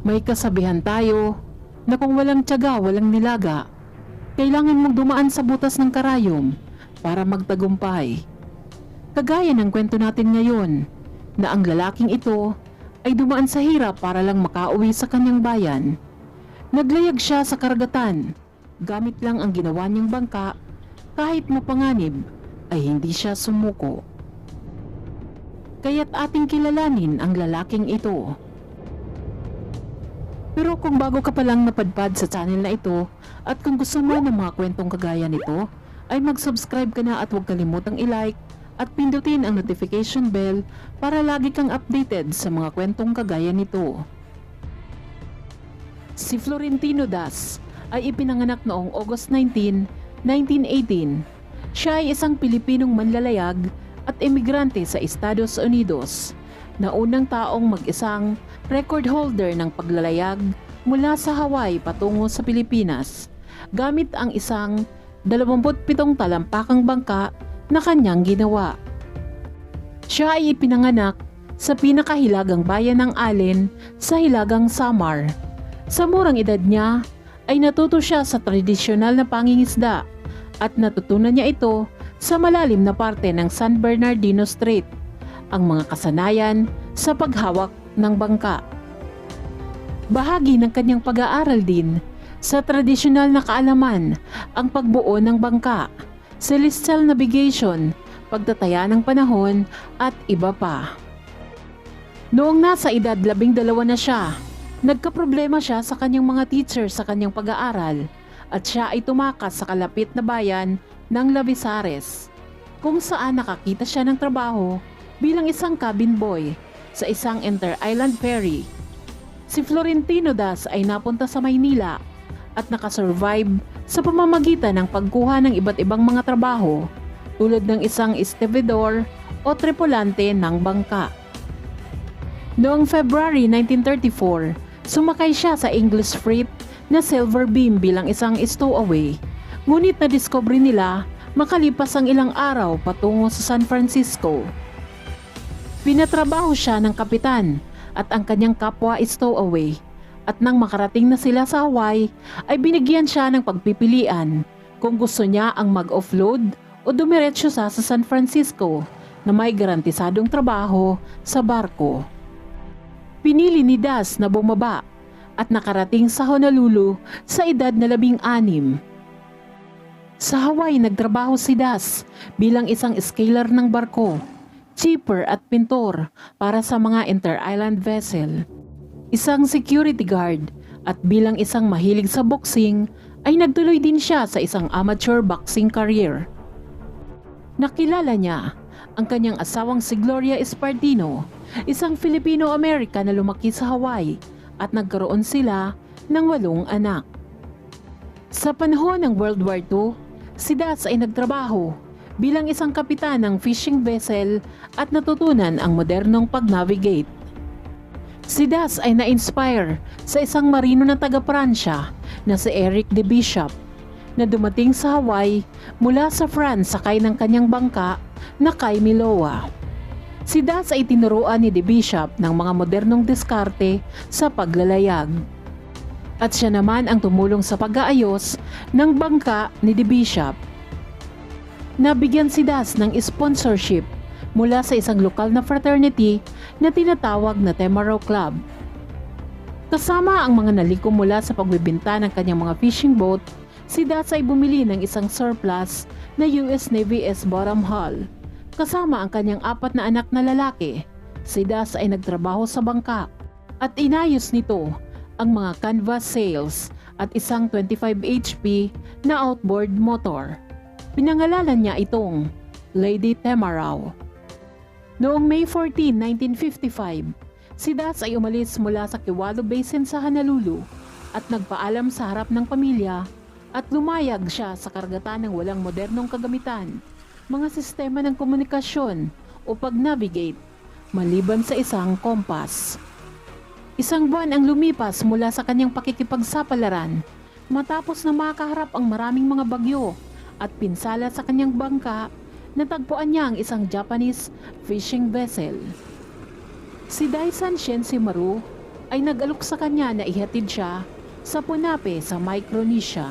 May kasabihan tayo na kung walang tiyaga, walang nilaga. Kailangan mong dumaan sa butas ng karayom para magtagumpay. Kagaya ng kwento natin ngayon na ang lalaking ito ay dumaan sa hirap para lang makauwi sa kanyang bayan. Naglayag siya sa karagatan, gamit lang ang ginawa niyang bangka, kahit mapanganib ay hindi siya sumuko. Kaya't ating kilalanin ang lalaking ito. Pero kung bago ka pa lang napadpad sa channel na ito at kung gusto mo ng mga kwentong kagaya nito, ay mag-subscribe ka na at huwag kalimutang i-like at pindutin ang notification bell para lagi kang updated sa mga kwentong kagaya nito. Si Florentino Das ay ipinanganak noong August 19, 1918. Siya ay isang Pilipinong manlalayag at emigrante sa Estados Unidos, na unang taong mag-isang record holder ng paglalayag mula sa Hawaii patungo sa Pilipinas gamit ang isang 27 talampakang bangka na kanyang ginawa. Siya ay ipinanganak sa pinakahilagang bayan ng Allen sa Hilagang Samar. Sa murang edad niya ay natuto siya sa tradisyonal na pangingisda at natutunan niya ito sa malalim na parte ng San Bernardino Strait, ang mga kasanayan sa paghawak ng bangka. Bahagi ng kanyang pag-aaral din sa tradisyonal na kaalaman ang pagbuo ng bangka, celestial navigation, pagtataya ng panahon at iba pa. Noong nasa edad 12 na siya, nagkaproblema siya sa kanyang mga teacher sa kanyang pag-aaral at siya ay tumakas sa kalapit na bayan ng Lavisares, kung saan nakakita siya ng trabaho bilang isang cabin boy sa isang inter-island ferry. Si Florentino Das ay napunta sa Maynila at nakasurvive sa pamamagitan ng pagkuha ng iba't ibang mga trabaho tulad ng isang estibador o tripulante ng bangka. Noong February 1934, sumakay siya sa English freight na Silver Beam bilang isang stowaway. Ngunit nadiskubre nila makalipas ang ilang araw patungo sa San Francisco. Pinatrabaho siya ng kapitan at ang kanyang kapwa stowaway, at nang makarating na sila sa Hawaii ay binigyan siya ng pagpipilian kung gusto niya ang mag-offload o dumiretso sa San Francisco na may garantisadong trabaho sa barko. Pinili ni Das na bumaba at nakarating sa Honolulu sa edad na 16. Sa Hawaii nagtrabaho si Das bilang isang scaler ng barko, chipper at pintor para sa mga inter-island vessel, isang security guard, at bilang isang mahilig sa boxing ay nagtuloy din siya sa isang amateur boxing career. Nakilala niya ang kanyang asawang si Gloria Espardino, isang Filipino-American na lumaki sa Hawaii, at nagkaroon sila ng 8 anak. Sa panahon ng World War II, si Das ay nagtrabaho bilang isang kapitan ng fishing vessel at natutunan ang modernong pag-navigate. Si Das ay na-inspire sa isang marino na taga-Pransya na si Eric de Bishop, na dumating sa Hawaii mula sa France sakay ng kanyang bangka na kay Miloa. Si Das ay tinuruan ni de Bishop ng mga modernong diskarte sa paglalayag. At siya naman ang tumulong sa pag-aayos ng bangka ni de Bishop. Nabigyan si Das ng sponsorship mula sa isang lokal na fraternity na tinatawag na Temaro Club. Kasama ang mga nalikom mula sa pagbibenta ng kanyang mga fishing boat, si Das ay bumili ng isang surplus na US Navy S-bottom hull. Kasama ang kanyang 4 na anak na lalaki, si Das ay nagtrabaho sa bangka at inayos nito ang mga canvas sails at isang 25 HP na outboard motor. Pinangalanan niya itong Lady Temaraw. Noong May 14, 1955, si Das ay umalis mula sa Kewalo Basin sa Honolulu at nagpaalam sa harap ng pamilya at lumayag siya sa karagatan ng walang modernong kagamitan, mga sistema ng komunikasyon o pag-navigate, maliban sa isang kompas. Isang buwan ang lumipas mula sa kanyang pakikipagsapalaran matapos na makaharap ang maraming mga bagyo at pinsala sa kanyang bangka. Natagpuan niya ang isang Japanese fishing vessel. Si Daisan Shinsimaru ay nag-alok sa kanya na ihatid siya sa Punape sa Micronesia.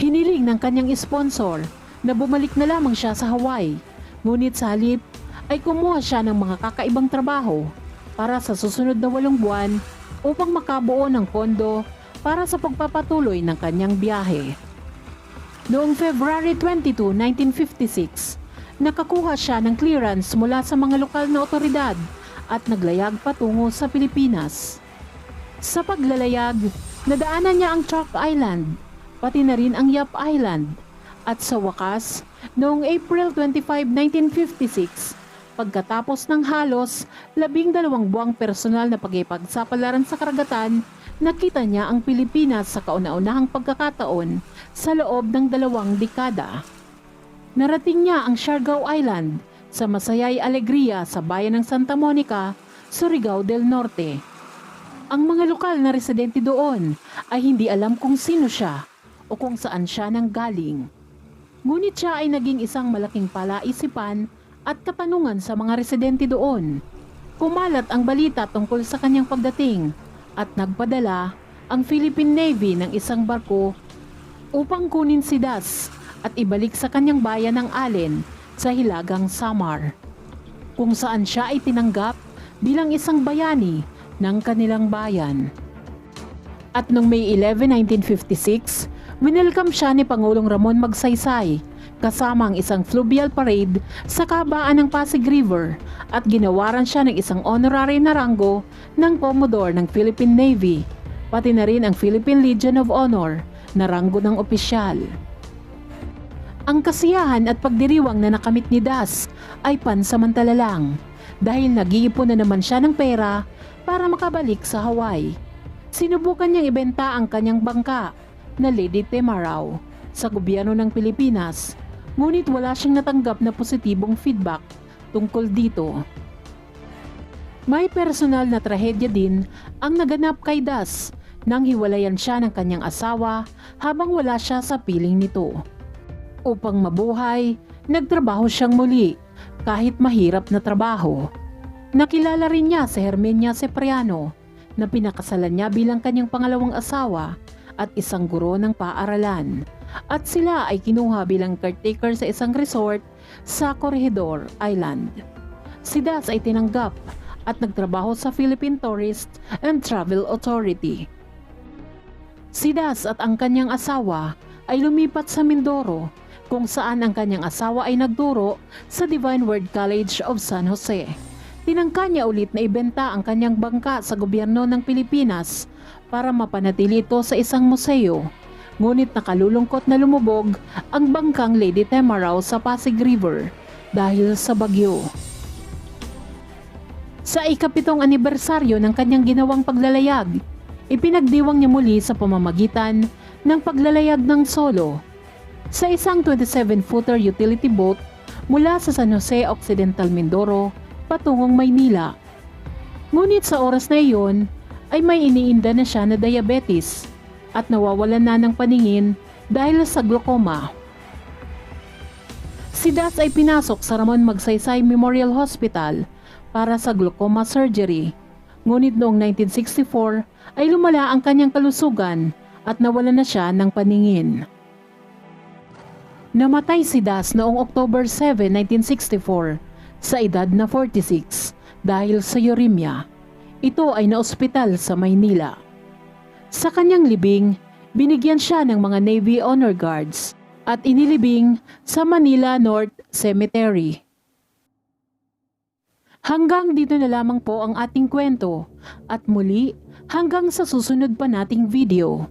Hiniling ng kanyang sponsor na bumalik na lamang siya sa Hawaii, ngunit sa halip ay kumuha siya ng mga kakaibang trabaho para sa susunod na 8 buwan upang makabuo ng pondo para sa pagpapatuloy ng kanyang biyahe. Noong February 22, 1956, nakakuha siya ng clearance mula sa mga lokal na otoridad at naglayag patungo sa Pilipinas. Sa paglalayag, nadaanan niya ang Chalk Island, pati na rin ang Yap Island, at sa wakas, noong April 25, 1956, pagkatapos ng halos 12 buwang personal na pagipagsapalaran sa karagatan, nakita niya ang Pilipinas sa kauna-unahang pagkakataon sa loob ng 2 dekada. Narating niya ang Siargao Island sa Masayay Alegria sa bayan ng Santa Monica, Surigao del Norte. Ang mga lokal na residente doon ay hindi alam kung sino siya o kung saan siya nanggaling. Ngunit siya ay naging isang malaking palaisipan at katanungan sa mga residente doon. Kumalat ang balita tungkol sa kanyang pagdating at nagpadala ang Philippine Navy ng isang barko upang kunin si Das at ibalik sa kanyang bayan ng Allen sa Hilagang Samar, kung saan siya ay tinanggap bilang isang bayani ng kanilang bayan. At noong May 11, 1956, winelcome siya ni Pangulong Ramon Magsaysay kasama ang isang fluvial parade sa kabaan ng Pasig River at ginawaran siya ng isang honorary na ranggo ng Commodore ng Philippine Navy, pati na rin ang Philippine Legion of Honor na ranggo ng opisyal. Ang kasiyahan at pagdiriwang na nakamit ni Das ay pansamantala lang dahil nag-iipon na naman siya ng pera para makabalik sa Hawaii. Sinubukan niyang ibenta ang kanyang bangka na Lady Temarao sa gobyerno ng Pilipinas, ngunit wala siyang natanggap na positibong feedback tungkol dito. May personal na trahedya din ang naganap kay Das nang hiwalayan siya ng kanyang asawa habang wala siya sa piling nito. Upang mabuhay, nagtrabaho siyang muli kahit mahirap na trabaho. Nakilala rin niya si Herminia Cipriano na pinakasalan niya bilang kanyang pangalawang asawa at isang guro ng paaralan, at sila ay kinuha bilang caretaker sa isang resort sa Corregidor Island. Si Das ay tinanggap at nagtrabaho sa Philippine Tourist and Travel Authority. Si Das at ang kanyang asawa ay lumipat sa Mindoro, kung saan ang kanyang asawa ay nagturo sa Divine Word College of San Jose. Tinangka niya ulit na ibenta ang kanyang bangka sa gobyerno ng Pilipinas para mapanatili ito sa isang museo. Ngunit nakalulungkot na lumubog ang bangkang Lady Temarao sa Pasig River dahil sa bagyo. Sa ika-7 anibersaryo ng kanyang ginawang paglalayag, ipinagdiwang niya muli sa pamamagitan ng paglalayag ng solo sa isang 27-footer utility boat mula sa San Jose Occidental Mindoro patungong Maynila. Ngunit sa oras na iyon ay may iniinda na siya na diabetes at nawawalan na ng paningin dahil sa glaucoma. Si Das ay pinasok sa Ramon Magsaysay Memorial Hospital para sa glaucoma surgery. Ngunit noong 1964 ay lumala ang kanyang kalusugan at nawalan na siya ng paningin. Namatay si Das noong October 7, 1964 sa edad na 46 dahil sa uremia. Ito ay naospital sa Maynila. Sa kanyang libing, binigyan siya ng mga Navy Honor Guards at inilibing sa Manila North Cemetery. Hanggang dito na lamang po ang ating kwento at muli hanggang sa susunod pa nating video.